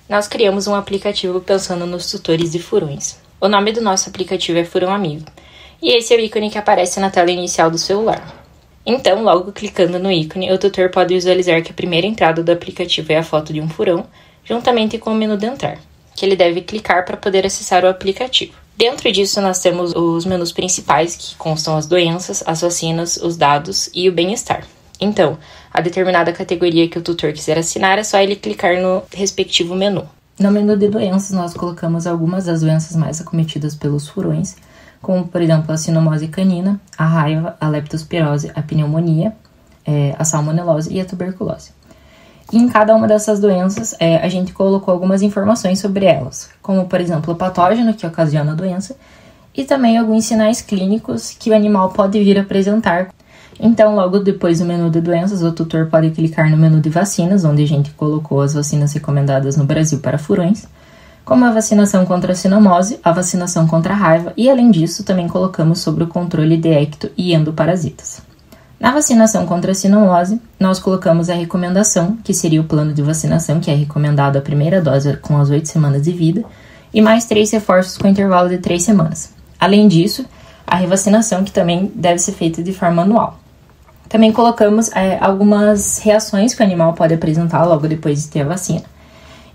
nós criamos um aplicativo pensando nos tutores de furões. O nome do nosso aplicativo é Furão Amigo, e esse é o ícone que aparece na tela inicial do celular. Então, logo clicando no ícone, o tutor pode visualizar que a primeira entrada do aplicativo é a foto de um furão, juntamente com o menu de entrar, que ele deve clicar para poder acessar o aplicativo. Dentro disso, nós temos os menus principais, que constam as doenças, as vacinas, os dados e o bem-estar. Então, a determinada categoria que o tutor quiser assinar, é só ele clicar no respectivo menu. No menu de doenças, nós colocamos algumas das doenças mais acometidas pelos furões, como, por exemplo, a sinomose canina, a raiva, a leptospirose, a pneumonia, a salmonelose e a tuberculose. E em cada uma dessas doenças, a gente colocou algumas informações sobre elas, como, por exemplo, o patógeno que ocasiona a doença e também alguns sinais clínicos que o animal pode vir apresentar. Então, logo depois do menu de doenças, o tutor pode clicar no menu de vacinas, onde a gente colocou as vacinas recomendadas no Brasil para furões, como a vacinação contra a sinomose, a vacinação contra a raiva e, além disso, também colocamos sobre o controle de ecto e endoparasitas. Na vacinação contra a sinomose, nós colocamos a recomendação, que seria o plano de vacinação, que é recomendado a primeira dose com as 8 semanas de vida, e mais 3 reforços com intervalo de 3 semanas. Além disso, a revacinação, que também deve ser feita de forma anual. Também colocamos algumas reações que o animal pode apresentar logo depois de ter a vacina.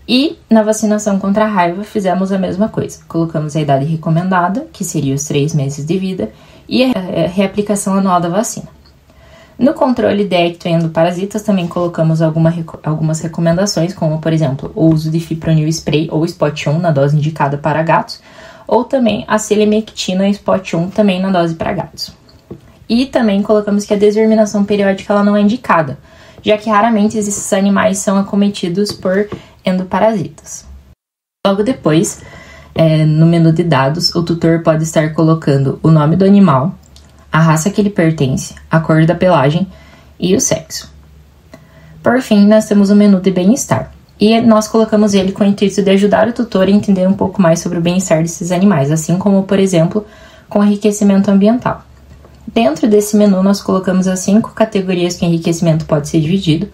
E na vacinação contra a raiva, fizemos a mesma coisa. Colocamos a idade recomendada, que seria os 3 meses de vida, e a reaplicação anual da vacina. No controle de ecto e endoparasitas, também colocamos algumas recomendações, como, por exemplo, o uso de fipronil spray ou spot 1 na dose indicada para gatos, ou também a selemectina spot 1 também na dose para gatos. E também colocamos que a desverminação periódica ela não é indicada, já que raramente esses animais são acometidos por endoparasitas. Logo depois, no menu de dados, o tutor pode estar colocando o nome do animal, a raça que ele pertence, a cor da pelagem e o sexo. Por fim, nós temos o menu de bem-estar, e nós colocamos ele com o intuito de ajudar o tutor a entender um pouco mais sobre o bem-estar desses animais, assim como, por exemplo, com enriquecimento ambiental. Dentro desse menu, nós colocamos as 5 categorias que o enriquecimento pode ser dividido,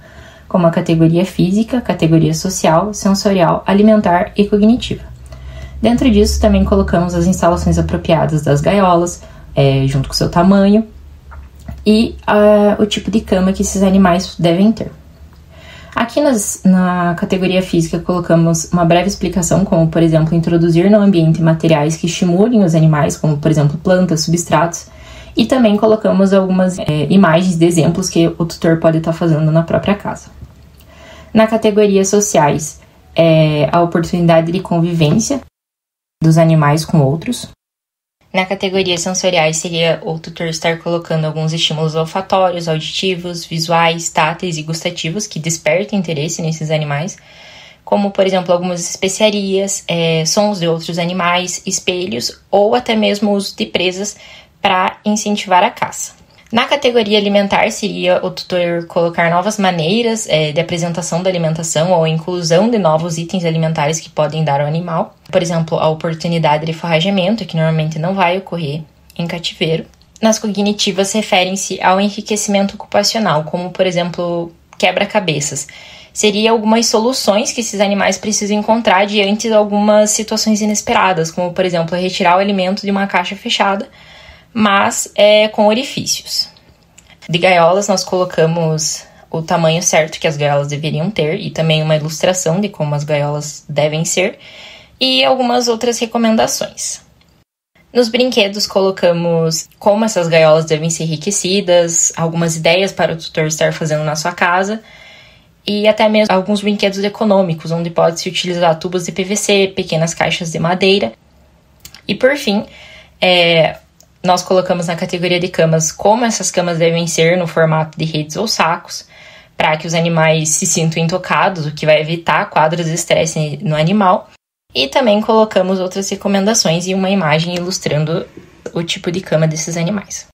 como a categoria física, categoria social, sensorial, alimentar e cognitiva. Dentro disso, também colocamos as instalações apropriadas das gaiolas, junto com seu tamanho, e o tipo de cama que esses animais devem ter. Aqui na categoria física colocamos uma breve explicação, como, por exemplo, introduzir no ambiente materiais que estimulem os animais, como, por exemplo, plantas, substratos, e também colocamos algumas imagens de exemplos que o tutor pode estar fazendo na própria casa. Na categoria sociais, a oportunidade de convivência dos animais com outros. Na categoria sensoriais, seria o tutor estar colocando alguns estímulos olfatórios, auditivos, visuais, táteis e gustativos que despertem interesse nesses animais, como, por exemplo, algumas especiarias, sons de outros animais, espelhos ou até mesmo o uso de presas para incentivar a caça. Na categoria alimentar, seria o tutor colocar novas maneiras de apresentação da alimentação ou inclusão de novos itens alimentares que podem dar ao animal. Por exemplo, a oportunidade de forrageamento, que normalmente não vai ocorrer em cativeiro. Nas cognitivas, referem-se ao enriquecimento ocupacional, como, por exemplo, quebra-cabeças. Seria algumas soluções que esses animais precisam encontrar diante de algumas situações inesperadas, como, por exemplo, retirar o alimento de uma caixa fechada, mas com orifícios. De gaiolas, nós colocamos o tamanho certo que as gaiolas deveriam ter e também uma ilustração de como as gaiolas devem ser e algumas outras recomendações. Nos brinquedos, colocamos como essas gaiolas devem ser enriquecidas, algumas ideias para o tutor estar fazendo na sua casa e até mesmo alguns brinquedos econômicos, onde pode-se utilizar tubos de PVC, pequenas caixas de madeira. E por fim, nós colocamos na categoria de camas como essas camas devem ser no formato de redes ou sacos, para que os animais se sintam intocados, o que vai evitar quadros de estresse no animal. E também colocamos outras recomendações e uma imagem ilustrando o tipo de cama desses animais.